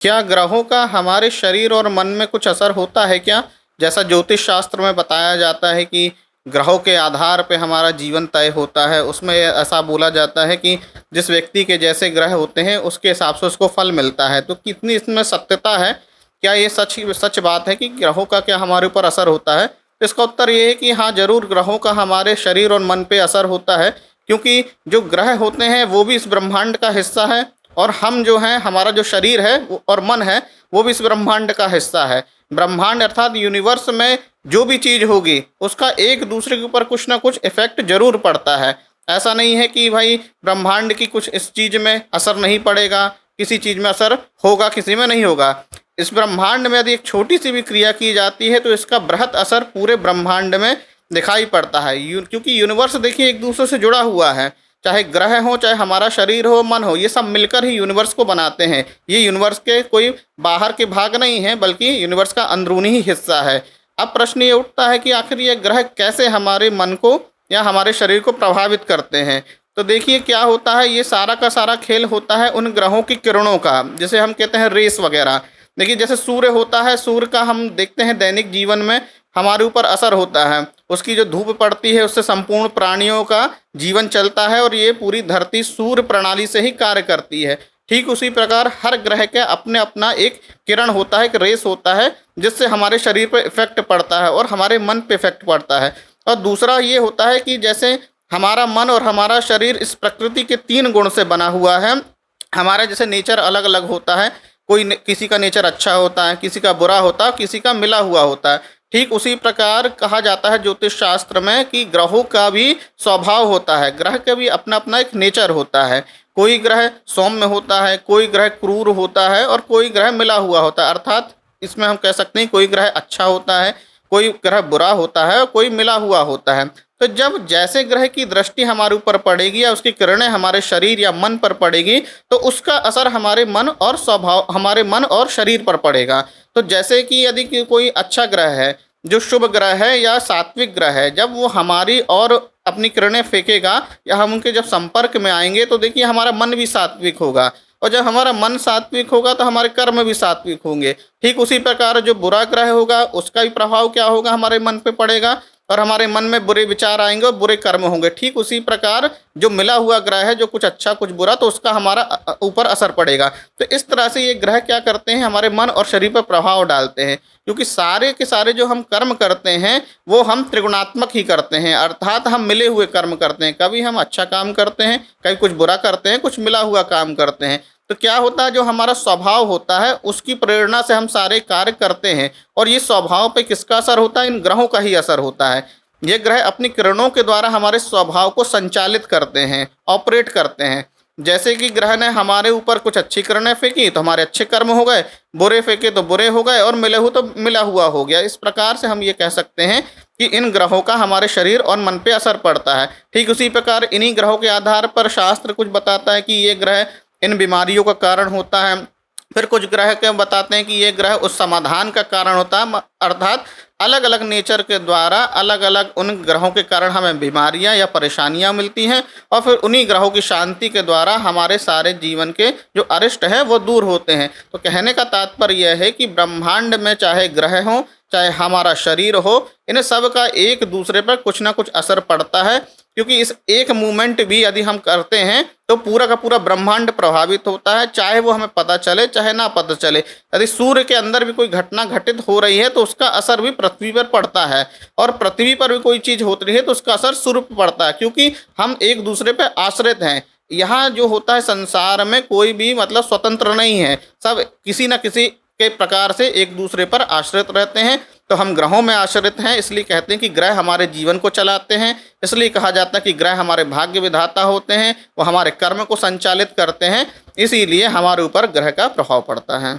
क्या ग्रहों का हमारे शरीर और मन में कुछ असर होता है क्या? जैसा ज्योतिष शास्त्र में बताया जाता है कि ग्रहों के आधार पे हमारा जीवन तय होता है, उसमें ऐसा बोला जाता है कि जिस व्यक्ति के जैसे ग्रह होते हैं, उसके हिसाब से उसको फल मिलता है। तो कितनी इसमें सत्यता है? क्या ये सच बात है कि ग्रहों का क्या हमारे ऊपर असर होता है? तो इसका उत्तर ये है कि हाँ, ज़रूर ग्रहों का हमारे शरीर और मन पे असर होता है, क्योंकि जो ग्रह होते हैं, वो भी इस ब्रह्मांड का हिस्सा है और हम जो हैं, हमारा जो शरीर है और मन है, वो भी इस ब्रह्मांड का हिस्सा है। ब्रह्मांड अर्थात यूनिवर्स में जो भी चीज़ होगी, उसका एक दूसरे के ऊपर कुछ ना कुछ इफ़ेक्ट ज़रूर पड़ता है। ऐसा नहीं है कि भाई ब्रह्मांड की कुछ इस चीज़ में असर नहीं पड़ेगा, किसी चीज़ में असर होगा, किसी में नहीं होगा। इस ब्रह्मांड में यदि एक छोटी-सी भी क्रिया की जाती है, तो इसका बृहत असर पूरे ब्रह्मांड में दिखाई पड़ता है। क्योंकि यूनिवर्स देखिए एक दूसरे से जुड़ा हुआ है। चाहे ग्रह हो, चाहे हमारा शरीर हो, मन हो, ये सब मिलकर ही यूनिवर्स को बनाते हैं। ये यूनिवर्स के कोई बाहर के भाग नहीं है, बल्कि यूनिवर्स का अंदरूनी ही हिस्सा है। अब प्रश्न ये उठता है कि आखिर ये ग्रह कैसे हमारे मन को या हमारे शरीर को प्रभावित करते हैं? तो देखिए क्या होता है, ये सारा का सारा खेल होता है उन ग्रहों की किरणों का, जिसे हम कहते हैं रेस वगैरह। देखिए जैसे सूर्य होता है, सूर्य का हम देखते हैं दैनिक जीवन में हमारे ऊपर असर होता है। उसकी जो धूप पड़ती है, उससे संपूर्ण प्राणियों का जीवन चलता है और ये पूरी धरती सूर्य प्रणाली से ही कार्य करती है। ठीक उसी प्रकार हर ग्रह के अपने अपना एक किरण होता है, एक रेस होता है, जिससे हमारे शरीर पर इफेक्ट पड़ता है और हमारे मन पे इफेक्ट पड़ता है। और दूसरा ये होता है कि जैसे हमारा मन और हमारा शरीर इस प्रकृति के 3 गुण से बना हुआ है। हमारा जैसे नेचर अलग अलग होता है, किसी का नेचर अच्छा होता है, किसी का बुरा होता है, किसी का मिला हुआ होता है। ठीक उसी प्रकार कहा जाता है ज्योतिष शास्त्र में कि ग्रहों का भी स्वभाव होता है, ग्रह का भी अपना अपना एक नेचर होता है। कोई ग्रह सौम्य होता है, कोई ग्रह क्रूर होता है और कोई ग्रह मिला हुआ होता है। अर्थात इसमें हम कह सकते हैं कोई ग्रह अच्छा होता है, कोई ग्रह बुरा होता है और कोई मिला हुआ होता है। तो जब जैसे ग्रह की दृष्टि हमारे ऊपर पड़ेगी या उसकी किरणें हमारे शरीर या मन पर पड़ेगी, तो उसका असर हमारे मन और शरीर पर पड़ेगा। तो जैसे कि यदि कोई अच्छा ग्रह है, जो शुभ ग्रह है या सात्विक ग्रह है, जब वो हमारी और अपनी किरणें फेंकेगा या हम उनके जब संपर्क में आएंगे, तो देखिए हमारा मन भी सात्विक होगा और जब हमारा मन सात्विक होगा तो हमारे कर्म भी सात्विक होंगे। ठीक उसी प्रकार जो बुरा ग्रह होगा, उसका भी प्रभाव क्या होगा, हमारे मन पे पड़ेगा और हमारे मन में बुरे विचार आएंगे और बुरे कर्म होंगे। ठीक उसी प्रकार जो मिला हुआ ग्रह है, जो कुछ अच्छा कुछ बुरा, तो उसका हमारा ऊपर असर पड़ेगा। तो इस तरह से ये ग्रह क्या करते हैं, हमारे मन और शरीर पर प्रभाव डालते हैं। क्योंकि सारे के सारे जो हम कर्म करते हैं, वो हम त्रिगुणात्मक ही करते हैं, अर्थात हम मिले हुए कर्म करते हैं। कभी हम अच्छा काम करते हैं, कभी कुछ बुरा करते हैं, कुछ मिला हुआ काम करते हैं। तो क्या होता है, जो हमारा स्वभाव होता है, उसकी प्रेरणा से हम सारे कार्य करते हैं और ये स्वभाव पे किसका असर होता है, इन ग्रहों का ही असर होता है। ये ग्रह अपनी किरणों के द्वारा हमारे स्वभाव को संचालित करते हैं, ऑपरेट करते हैं। जैसे कि ग्रह ने हमारे ऊपर कुछ अच्छी किरणें फेंकी तो हमारे अच्छे कर्म हो गए, बुरे फेंके तो बुरे हो गए और मिले हुए तो मिला हुआ हो गया। इस प्रकार से हम ये कह सकते हैं कि इन ग्रहों का हमारे शरीर और मन पे असर पड़ता है। ठीक उसी प्रकार इन्हीं ग्रहों के आधार पर शास्त्र कुछ बताता है कि ये ग्रह इन बीमारियों का कारण होता है। फिर कुछ ग्रह के बताते हैं कि ये ग्रह उस समाधान का कारण होता है। अर्थात अलग अलग नेचर के द्वारा अलग अलग उन ग्रहों के कारण हमें बीमारियां या परेशानियां मिलती हैं और फिर उन्हीं ग्रहों की शांति के द्वारा हमारे सारे जीवन के जो अरिष्ट हैं वो दूर होते हैं। तो कहने का तात्पर्य यह है कि ब्रह्मांड में चाहे ग्रह हो, चाहे हमारा शरीर हो, इन सब का एक दूसरे पर कुछ ना कुछ असर पड़ता है। क्योंकि इस एक मूवमेंट भी यदि हम करते हैं तो पूरा का पूरा ब्रह्मांड प्रभावित होता है, चाहे वो हमें पता चले चाहे ना पता चले। यदि सूर्य के अंदर भी कोई घटना घटित हो रही है तो उसका असर भी पृथ्वी पर पड़ता है और पृथ्वी पर भी कोई चीज़ होती रही है तो उसका असर सूर्य पर पड़ता है, क्योंकि हम एक दूसरे पर आश्रित हैं। यहाँ जो होता है संसार में कोई भी मतलब स्वतंत्र नहीं है, सब किसी न किसी के प्रकार से एक दूसरे पर आश्रित रहते हैं। तो हम ग्रहों में आश्रित हैं, इसलिए कहते हैं कि ग्रह हमारे जीवन को चलाते हैं। इसलिए कहा जाता है कि ग्रह हमारे भाग्य विधाता होते हैं, वो हमारे कर्म को संचालित करते हैं, इसीलिए हमारे ऊपर ग्रह का प्रभाव पड़ता है।